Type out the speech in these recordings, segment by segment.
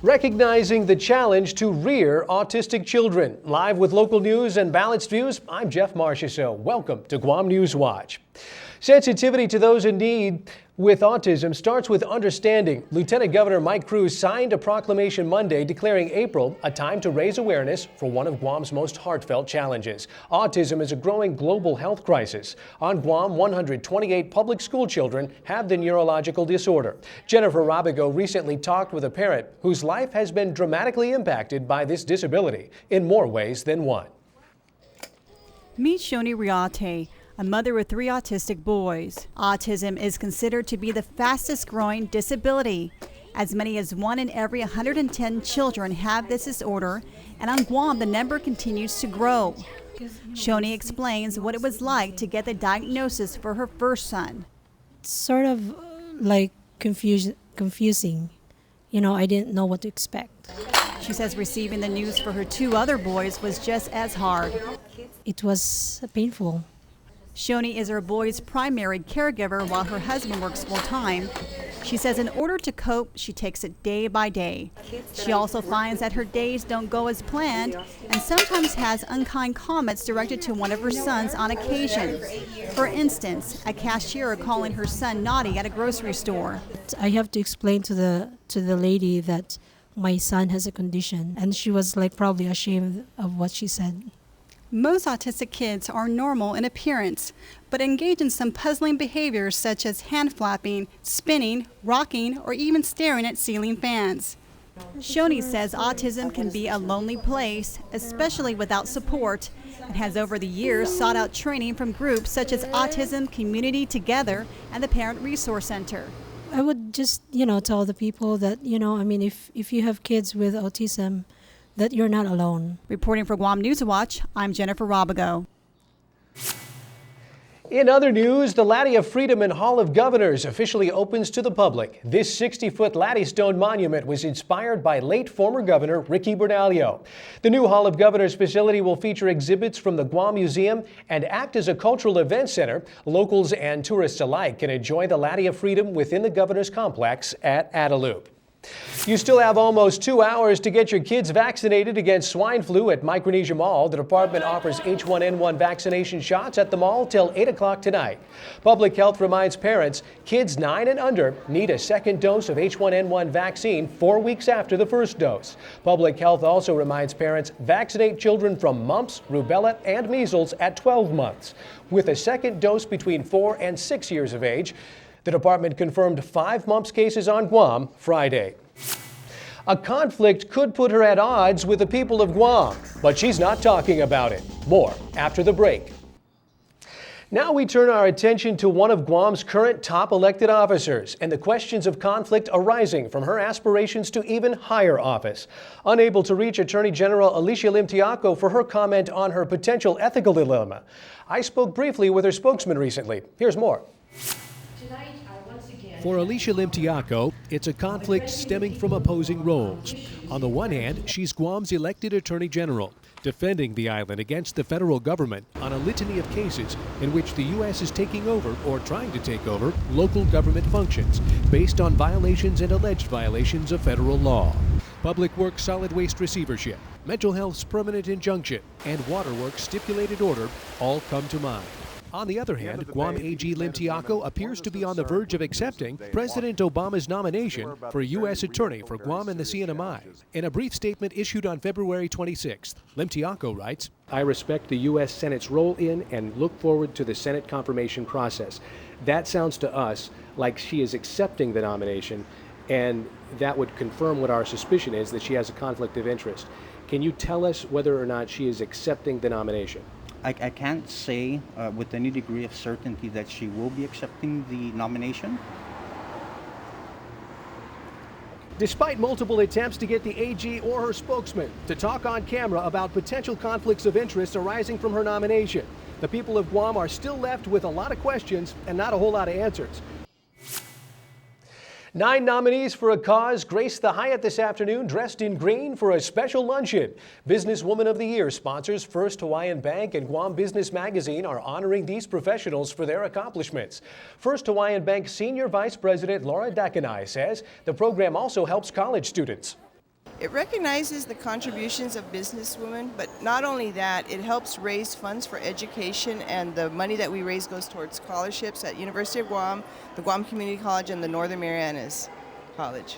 Recognizing the challenge to rear autistic children. Live with local news and balanced views, I'm Jeff Marchessault. Welcome to Guam News Watch. Sensitivity to those in need with autism starts with understanding. Lieutenant Governor Mike Cruz signed a proclamation Monday declaring April a time to raise awareness for one of Guam's most heartfelt challenges. Autism is a growing global health crisis. On Guam, 128 public school children have the neurological disorder. Jennifer Robigo recently talked with a parent whose life has been dramatically impacted by this disability in more ways than one. Meet Shoni Riate, a mother with 3 autistic boys. Autism is considered to be the fastest growing disability. As many as 1 in every 110 children have this disorder, and on Guam the number continues to grow. Shoni explains what it was like to get the diagnosis for her first son. It's sort of like confusing. You know, I didn't know what to expect. She says receiving the news for her 2 other boys was just as hard. It was painful. Shoni is her boy's primary caregiver while her husband works full-time. She says in order to cope, she takes it day by day. She also finds that her days don't go as planned and sometimes has unkind comments directed to one of her sons on occasion. For instance, a cashier calling her son naughty at a grocery store. I have to explain to the lady that my son has a condition, and she was like probably ashamed of what she said. Most autistic kids are normal in appearance, but engage in some puzzling behaviors such as hand flapping, spinning, rocking, or even staring at ceiling fans. Shoni says autism can be a lonely place, especially without support, and has over the years sought out training from groups such as Autism Community Together and the Parent Resource Center. I would just, tell the people that, if you have kids with autism, that you're not alone. Reporting for Guam News Watch, I'm Jennifer Robigo. In other news, the Laddie of Freedom and Hall of Governors officially opens to the public. This 60-foot Laddie Stone monument was inspired by late former Governor Ricky Bernalillo. The new Hall of Governors facility will feature exhibits from the Guam Museum and act as a cultural event center. Locals and tourists alike can enjoy the Laddie of Freedom within the Governor's Complex at Adaloop. You still have almost 2 hours to get your kids vaccinated against swine flu at Micronesia Mall. The department offers H1N1 vaccination shots at the mall till 8 o'clock tonight. Public Health reminds parents kids 9 and under need a second dose of H1N1 vaccine 4 weeks after the first dose. Public Health also reminds parents vaccinate children from mumps, rubella, and measles at 12 months. With a second dose between 4 and 6 years of age, the department confirmed 5 mumps cases on Guam Friday. A conflict could put her at odds with the people of Guam, but she's not talking about it. More after the break. Now we turn our attention to one of Guam's current top elected officers and the questions of conflict arising from her aspirations to even higher office. Unable to reach Attorney General Alicia Lim Tiaco for her comment on her potential ethical dilemma, I spoke briefly with her spokesman recently. Here's more. For Alicia Lim Tiaco, it's a conflict stemming from opposing roles. On the one hand, she's Guam's elected Attorney General, defending the island against the federal government on a litany of cases in which the U.S. is taking over or trying to take over local government functions based on violations and alleged violations of federal law. Public Works solid waste receivership, mental health's permanent injunction, and waterworks stipulated order all come to mind. On the other hand, Guam AG Lim Tiaco appears to be on the verge of accepting President Obama's nomination for U.S. Attorney for Guam and the CNMI. In a brief statement issued on February 26th, Lim Tiaco writes, I respect the U.S. Senate's role in and look forward to the Senate confirmation process. That sounds to us like she is accepting the nomination, and that would confirm what our suspicion is, that she has a conflict of interest. Can you tell us whether or not she is accepting the nomination? I can't say with any degree of certainty that she will be accepting the nomination. Despite multiple attempts to get the AG or her spokesman to talk on camera about potential conflicts of interest arising from her nomination, the people of Guam are still left with a lot of questions and not a whole lot of answers. 9 nominees for a cause graced the Hyatt this afternoon dressed in green for a special luncheon. Businesswoman of the Year sponsors First Hawaiian Bank and Guam Business Magazine are honoring these professionals for their accomplishments. First Hawaiian Bank Senior Vice President Laura Dakanai says the program also helps college students. It recognizes the contributions of businesswomen, but not only that, it helps raise funds for education, and the money that we raise goes towards scholarships at University of Guam, the Guam Community College, and the Northern Marianas College.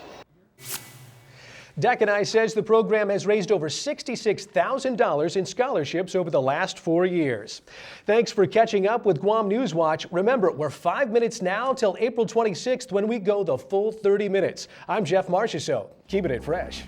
Dakanai says the program has raised over $66,000 in scholarships over the last 4 years. Thanks for catching up with Guam News Watch. Remember, we're 5 minutes now till April 26th when we go the full 30 minutes. I'm Jeff Marchessault, keeping it fresh.